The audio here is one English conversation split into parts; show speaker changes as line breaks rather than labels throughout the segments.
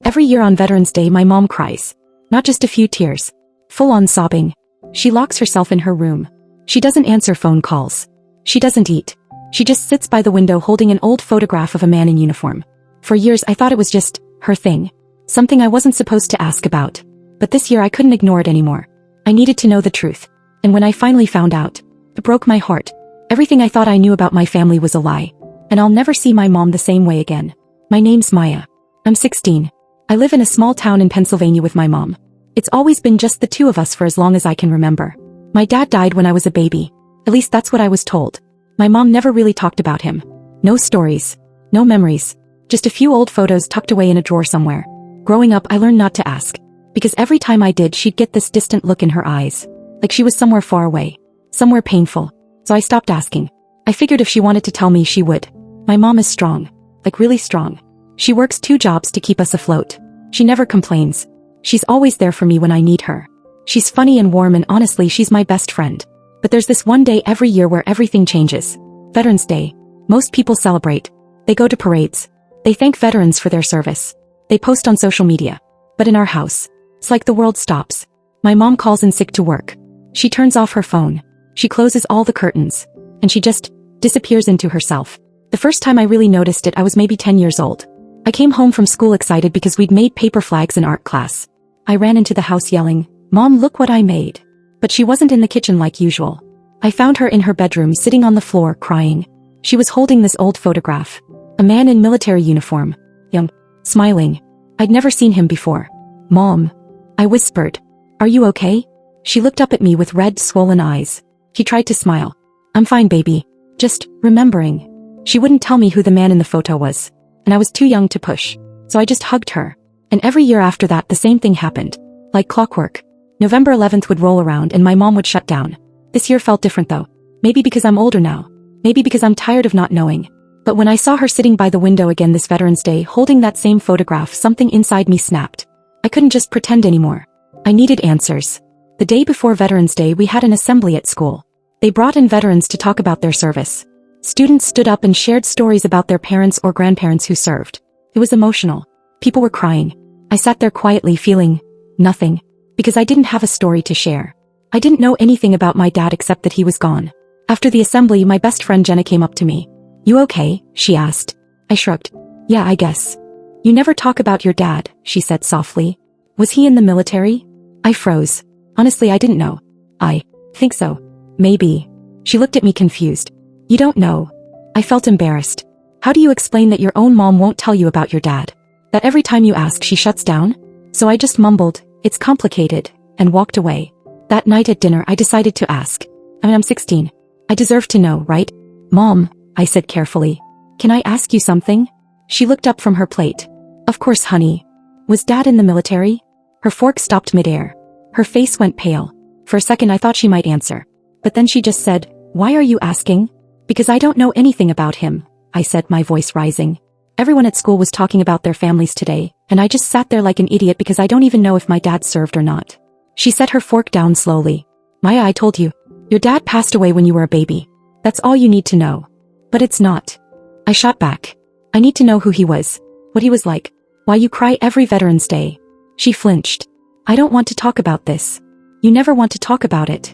Every year on Veterans Day my mom cries. Not just a few tears. Full-on sobbing. She locks herself in her room. She doesn't answer phone calls. She doesn't eat. She just sits by the window holding an old photograph of a man in uniform. For years I thought it was just her thing. Something I wasn't supposed to ask about. But this year I couldn't ignore it anymore. I needed to know the truth. And when I finally found out, it broke my heart. Everything I thought I knew about my family was a lie. And I'll never see my mom the same way again. My name's Maya. I'm 16. I live in a small town in Pennsylvania with my mom. It's always been just the two of us for as long as I can remember. My dad died when I was a baby. At least that's what I was told. My mom never really talked about him. No stories. No memories. Just a few old photos tucked away in a drawer somewhere. Growing up I learned not to ask. Because every time I did she'd get this distant look in her eyes. Like she was somewhere far away. Somewhere painful. So I stopped asking. I figured if she wanted to tell me she would. My mom is strong. Like really strong. She works 2 jobs to keep us afloat. She never complains. She's always there for me when I need her. She's funny and warm and honestly she's my best friend. But there's this one day every year where everything changes. Veterans Day. Most people celebrate. They go to parades. They thank veterans for their service. They post on social media. But in our house, it's like the world stops. My mom calls in sick to work. She turns off her phone. She closes all the curtains. And she just disappears into herself. The first time I really noticed it I was maybe 10 years old. I came home from school excited because we'd made paper flags in art class. I ran into the house yelling, "Mom, look what I made." But she wasn't in the kitchen like usual. I found her in her bedroom sitting on the floor crying. She was holding this old photograph. A man in military uniform. Young. Smiling. I'd never seen him before. "Mom." I whispered. "Are you okay?" She looked up at me with red, swollen eyes. She tried to smile. "I'm fine, baby. Just remembering." She wouldn't tell me who the man in the photo was. And I was too young to push. So I just hugged her. And every year after that the same thing happened. Like clockwork. November 11th would roll around and my mom would shut down. This year felt different though. Maybe because I'm older now. Maybe because I'm tired of not knowing. But when I saw her sitting by the window again this Veterans Day holding that same photograph, something inside me snapped. I couldn't just pretend anymore. I needed answers. The day before Veterans Day we had an assembly at school. They brought in veterans to talk about their service. Students stood up and shared stories about their parents or grandparents who served. It was emotional. People were crying. I sat there quietly feeling nothing. Because I didn't have a story to share. I didn't know anything about my dad except that he was gone. After the assembly my best friend Jenna came up to me. "You okay?" she asked. I shrugged. "Yeah, I guess." "You never talk about your dad," she said softly. "Was he in the military?" I froze. Honestly I didn't know. "I think so. Maybe." She looked at me confused. "You don't know?" I felt embarrassed. "How do you explain that your own mom won't tell you about your dad? That every time you ask she shuts down?" So I just mumbled, "It's complicated," and walked away. That night at dinner I decided to ask. I'm 16. I deserve to know, right? "Mom," I said carefully. "Can I ask you something?" She looked up from her plate. "Of course, honey." "Was Dad in the military?" Her fork stopped midair. Her face went pale. For a second I thought she might answer. But then she just said, "Why are you asking?" "Because I don't know anything about him," I said, my voice rising. Everyone at school was talking about their families today, and I just sat there like an idiot because I don't even know if my dad served or not. She set her fork down slowly. "Maya, I told you. Your dad passed away when you were a baby. That's all you need to know." "But it's not." I shot back. "I need to know who he was. What he was like. Why you cry every Veterans Day." She flinched. "I don't want to talk about this." "You never want to talk about it."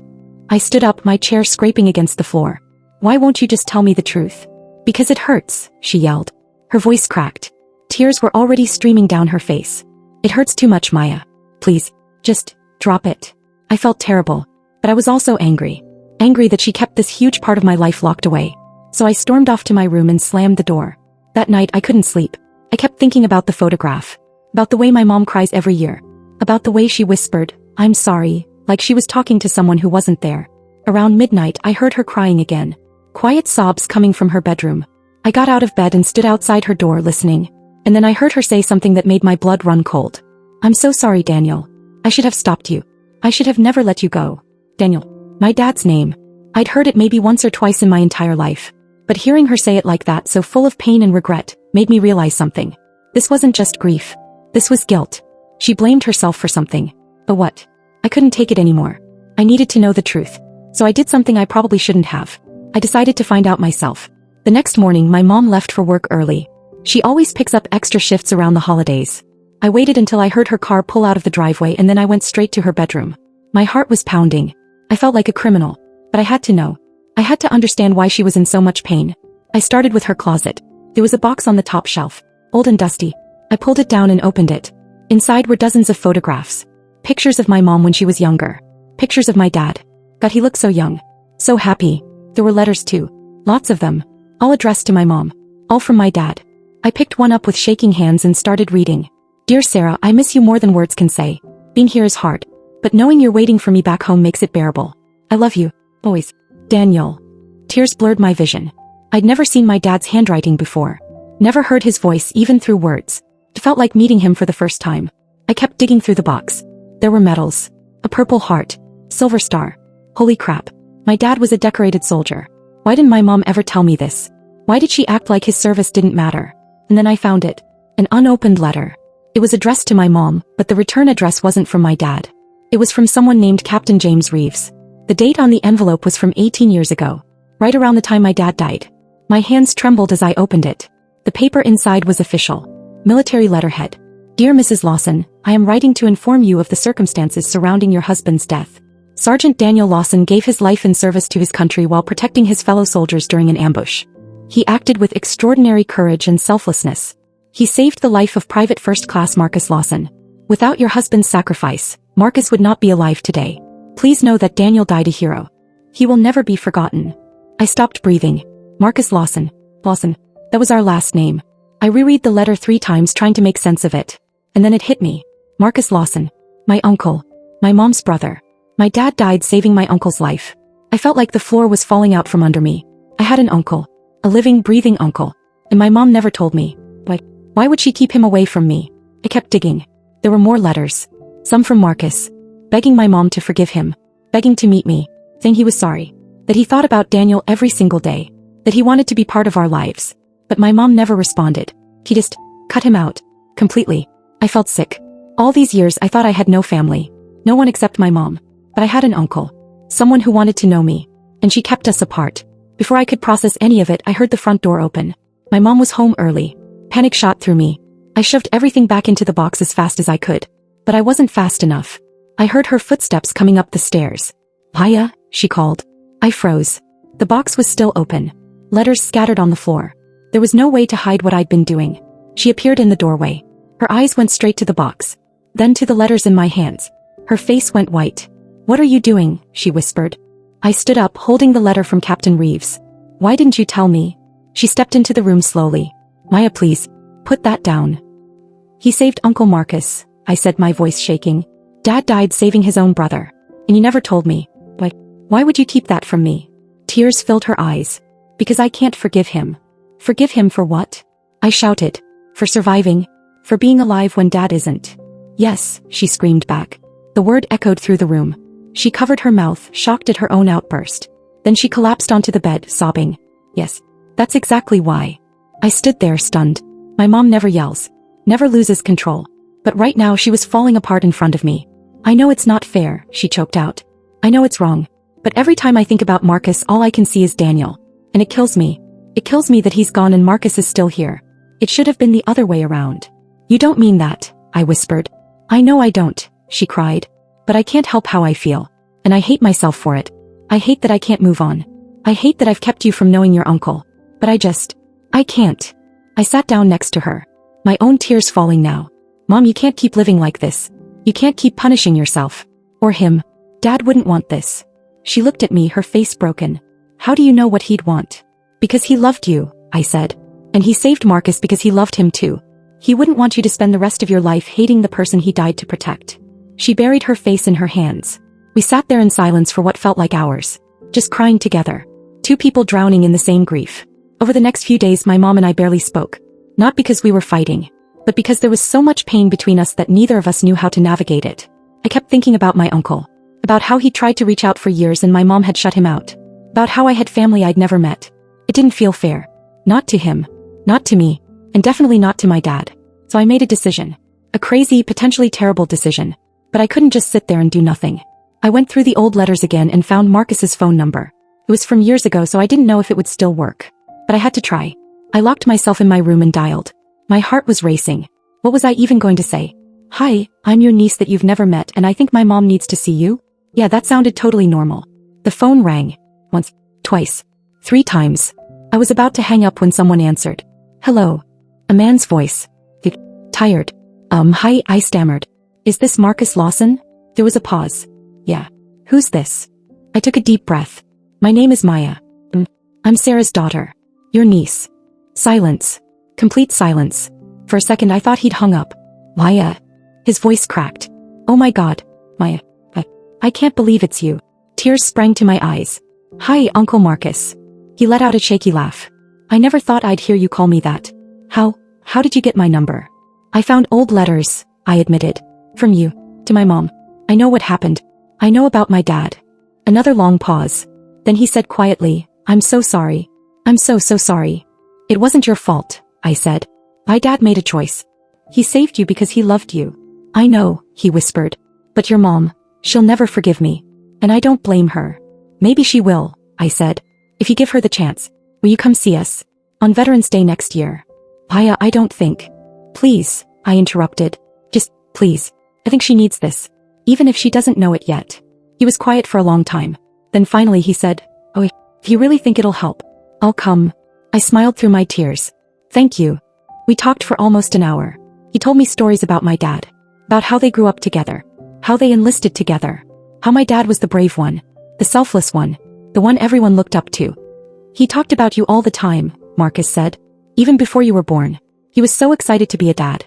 I stood up, my chair scraping against the floor. "Why won't you just tell me the truth?" "Because it hurts," she yelled. Her voice cracked. Tears were already streaming down her face. "It hurts too much, Maya. Please, just drop it." I felt terrible, but I was also angry. Angry that she kept this huge part of my life locked away. So I stormed off to my room and slammed the door. That night I couldn't sleep. I kept thinking about the photograph. About the way my mom cries every year. About the way she whispered, "I'm sorry," like she was talking to someone who wasn't there. Around midnight I heard her crying again. Quiet sobs coming from her bedroom. I got out of bed and stood outside her door listening. And then I heard her say something that made my blood run cold. "I'm so sorry, Daniel. I should have stopped you. I should have never let you go." Daniel. My dad's name. I'd heard it maybe once or twice in my entire life. But hearing her say it like that, so full of pain and regret, made me realize something. This wasn't just grief. This was guilt. She blamed herself for something. But what? I couldn't take it anymore. I needed to know the truth. So I did something I probably shouldn't have. I decided to find out myself. The next morning my mom left for work early. She always picks up extra shifts around the holidays. I waited until I heard her car pull out of the driveway and then I went straight to her bedroom. My heart was pounding. I felt like a criminal. But I had to know. I had to understand why she was in so much pain. I started with her closet. There was a box on the top shelf, old and dusty. I pulled it down and opened it. Inside were dozens of photographs. Pictures of my mom when she was younger. Pictures of my dad. God, he looked so young. So happy. There were letters too. Lots of them. All addressed to my mom. All from my dad. I picked one up with shaking hands and started reading. Dear Sarah, I miss you more than words can say. Being here is hard. But knowing you're waiting for me back home makes it bearable. I love you. Always. Daniel. Tears blurred my vision. I'd never seen my dad's handwriting before. Never heard his voice even through words. It felt like meeting him for the first time. I kept digging through the box. There were medals. A purple heart. Silver star. Holy crap. My dad was a decorated soldier. Why didn't my mom ever tell me this? Why did she act like his service didn't matter? And then I found it. An unopened letter. It was addressed to my mom, but the return address wasn't from my dad. It was from someone named Captain James Reeves. The date on the envelope was from 18 years ago. Right around the time my dad died. My hands trembled as I opened it. The paper inside was official. Military letterhead. Dear Mrs. Lawson, I am writing to inform you of the circumstances surrounding your husband's death. Sergeant Daniel Lawson gave his life in service to his country while protecting his fellow soldiers during an ambush. He acted with extraordinary courage and selflessness. He saved the life of Private First Class Marcus Lawson. Without your husband's sacrifice, Marcus would not be alive today. Please know that Daniel died a hero. He will never be forgotten. I stopped breathing. Marcus Lawson. Lawson. That was our last name. I reread the letter 3 times trying to make sense of it. And then it hit me. Marcus Lawson. My uncle. My mom's brother. My dad died saving my uncle's life. I felt like the floor was falling out from under me. I had an uncle. A living, breathing uncle. And my mom never told me. Why would she keep him away from me? I kept digging. There were more letters. Some from Marcus. Begging my mom to forgive him. Begging to meet me. Saying he was sorry. That he thought about Daniel every single day. That he wanted to be part of our lives. But my mom never responded. He just cut him out. Completely. I felt sick. All these years I thought I had no family. No one except my mom. But I had an uncle. Someone who wanted to know me. And she kept us apart. Before I could process any of it, I heard the front door open. My mom was home early. Panic shot through me. I shoved everything back into the box as fast as I could. But I wasn't fast enough. I heard her footsteps coming up the stairs. Maya, she called. I froze. The box was still open. Letters scattered on the floor. There was no way to hide what I'd been doing. She appeared in the doorway. Her eyes went straight to the box. Then to the letters in my hands. Her face went white. What are you doing? She whispered. I stood up, holding the letter from Captain Reeves. Why didn't you tell me? She stepped into the room slowly. Maya, please. Put that down. He saved Uncle Marcus, I said, my voice shaking. Dad died saving his own brother. And you never told me. Why would you keep that from me? Tears filled her eyes. Because I can't forgive him. Forgive him for what? I shouted. For surviving. For being alive when Dad isn't. Yes, she screamed back. The word echoed through the room. She covered her mouth, shocked at her own outburst. Then she collapsed onto the bed, sobbing. Yes, that's exactly why. I stood there stunned. My mom never yells. Never loses control. But right now she was falling apart in front of me. I know it's not fair, she choked out. I know it's wrong. But every time I think about Marcus, all I can see is Daniel. And it kills me. It kills me that he's gone and Marcus is still here. It should have been the other way around. You don't mean that, I whispered. I know I don't, she cried. But I can't help how I feel. And I hate myself for it. I hate that I can't move on. I hate that I've kept you from knowing your uncle. But I can't. I sat down next to her. My own tears falling now. Mom, you can't keep living like this. You can't keep punishing yourself. Or him. Dad wouldn't want this. She looked at me, her face broken. How do you know what he'd want? Because he loved you, I said. And he saved Marcus because he loved him too. He wouldn't want you to spend the rest of your life hating the person he died to protect. She buried her face in her hands. We sat there in silence for what felt like hours. Just crying together. 2 people drowning in the same grief. Over the next few days my mom and I barely spoke. Not because we were fighting. But because there was so much pain between us that neither of us knew how to navigate it. I kept thinking about my uncle. About how he tried to reach out for years and my mom had shut him out. About how I had family I'd never met. It didn't feel fair. Not to him. Not to me. And definitely not to my dad. So I made a decision. A crazy, potentially terrible decision. But I couldn't just sit there and do nothing. I went through the old letters again and found Marcus's phone number. It was from years ago, so I didn't know if it would still work. But I had to try. I locked myself in my room and dialed. My heart was racing. What was I even going to say? Hi, I'm your niece that you've never met and I think my mom needs to see you. Yeah, that sounded totally normal. The phone rang. Once, twice, 3 times. I was about to hang up when someone answered. Hello. A man's voice. Tired. Hi, I stammered. Is this Marcus Lawson? There was a pause. Yeah. Who's this? I took a deep breath. My name is Maya. I'm Sarah's daughter. Your niece. Silence. Complete silence. For a second I thought he'd hung up. Maya. His voice cracked. Oh my God, Maya. I can't believe it's you. Tears sprang to my eyes. Hi, Uncle Marcus. He let out a shaky laugh. I never thought I'd hear you call me that. How did you get my number? I found old letters, I admitted. From you. To my mom. I know what happened. I know about my dad. Another long pause. Then he said quietly, I'm so sorry. I'm so sorry. It wasn't your fault, I said. My dad made a choice. He saved you because he loved you. I know, he whispered. But your mom, she'll never forgive me. And I don't blame her. Maybe she will, I said. If you give her the chance, will you come see us? On Veterans Day next year. Maya, I don't think. Please, I interrupted. Just, please. I think she needs this. Even if she doesn't know it yet. He was quiet for a long time. Then finally he said, oh, if you really think it'll help, I'll come. I smiled through my tears. Thank you. We talked for almost an hour. He told me stories about my dad. About how they grew up together. How they enlisted together. How my dad was the brave one. The selfless one. The one everyone looked up to. He talked about you all the time, Marcus said. Even before you were born. He was so excited to be a dad.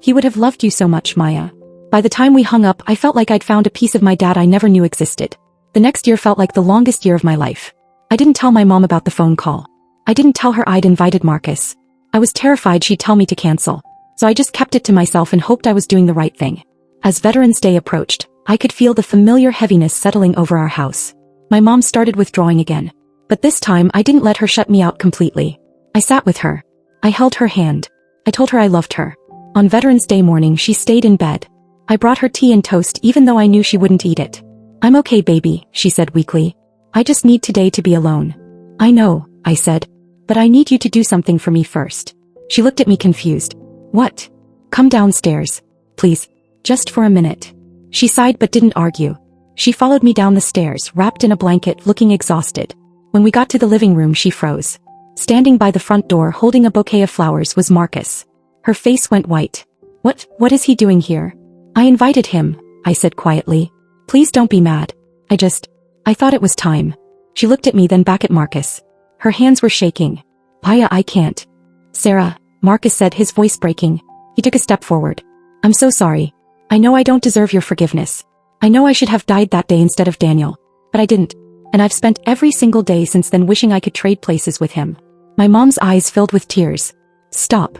He would have loved you so much, Maya. By the time we hung up, I felt like I'd found a piece of my dad I never knew existed. The next year felt like the longest year of my life. I didn't tell my mom about the phone call. I didn't tell her I'd invited Marcus. I was terrified she'd tell me to cancel. So I just kept it to myself and hoped I was doing the right thing. As Veterans Day approached, I could feel the familiar heaviness settling over our house. My mom started withdrawing again. But this time I didn't let her shut me out completely. I sat with her. I held her hand. I told her I loved her. On Veterans Day morning she stayed in bed. I brought her tea and toast even though I knew she wouldn't eat it. I'm okay, baby, she said weakly. I just need today to be alone. I know, I said. But I need you to do something for me first. She looked at me confused. What? Come downstairs. Please. Just for a minute. She sighed but didn't argue. She followed me down the stairs, wrapped in a blanket, looking exhausted. When we got to the living room she froze. Standing by the front door holding a bouquet of flowers was Marcus. Her face went white. What is he doing here? I invited him, I said quietly. Please don't be mad. I thought it was time. She looked at me then back at Marcus. Her hands were shaking. Maya, I can't. Sarah, Marcus said, his voice breaking. He took a step forward. I'm so sorry. I know I don't deserve your forgiveness. I know I should have died that day instead of Daniel. But I didn't. And I've spent every single day since then wishing I could trade places with him. My mom's eyes filled with tears. Stop.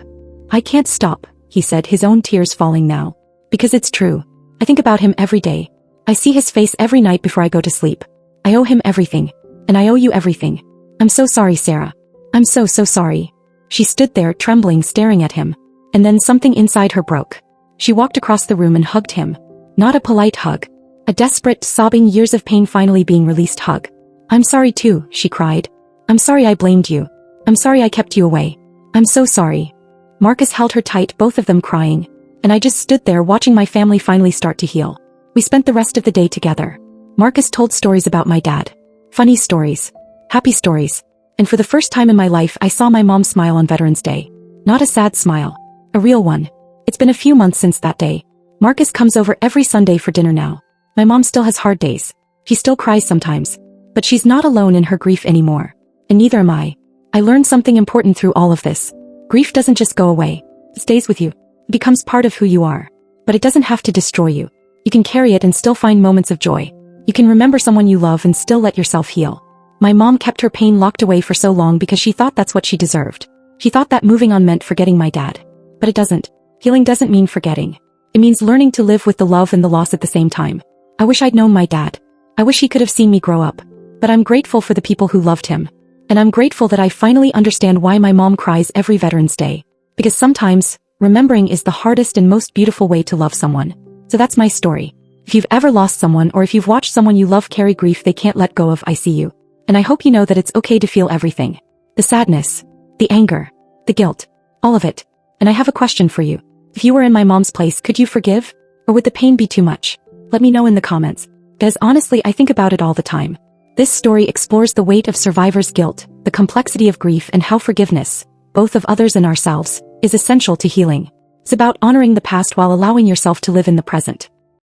I can't stop, he said, his own tears falling now. Because it's true. I think about him every day. I see his face every night before I go to sleep. I owe him everything. And I owe you everything. I'm so sorry, Sarah. I'm so sorry. She stood there, trembling, staring at him. And then something inside her broke. She walked across the room and hugged him. Not a polite hug. A desperate, sobbing, years of pain finally being released hug. I'm sorry too, she cried. I'm sorry I blamed you. I'm sorry I kept you away. I'm so sorry. Marcus held her tight, both of them crying. And I just stood there watching my family finally start to heal. We spent the rest of the day together. Marcus told stories about my dad. Funny stories. Happy stories. And for the first time in my life I saw my mom smile on Veterans Day. Not a sad smile. A real one. It's been a few months since that day. Marcus comes over every Sunday for dinner now. My mom still has hard days. She still cries sometimes. But she's not alone in her grief anymore. And neither am I. I learned something important through all of this. Grief doesn't just go away. It stays with you. It becomes part of who you are. But it doesn't have to destroy you. You can carry it and still find moments of joy. You can remember someone you love and still let yourself heal. My mom kept her pain locked away for so long because she thought that's what she deserved. She thought that moving on meant forgetting my dad. But it doesn't. Healing doesn't mean forgetting. It means learning to live with the love and the loss at the same time. I wish I'd known my dad. I wish he could have seen me grow up. But I'm grateful for the people who loved him. And I'm grateful that I finally understand why my mom cries every Veterans Day. Because sometimes, remembering is the hardest and most beautiful way to love someone. So that's my story. If you've ever lost someone or if you've watched someone you love carry grief they can't let go of, I see you. And I hope you know that it's okay to feel everything. The sadness. The anger. The guilt. All of it. And I have a question for you. If you were in my mom's place, could you forgive? Or would the pain be too much? Let me know in the comments. Guys, honestly, I think about it all the time. This story explores the weight of survivors' guilt, the complexity of grief, and how forgiveness, both of others and ourselves, is essential to healing. It's about honoring the past while allowing yourself to live in the present.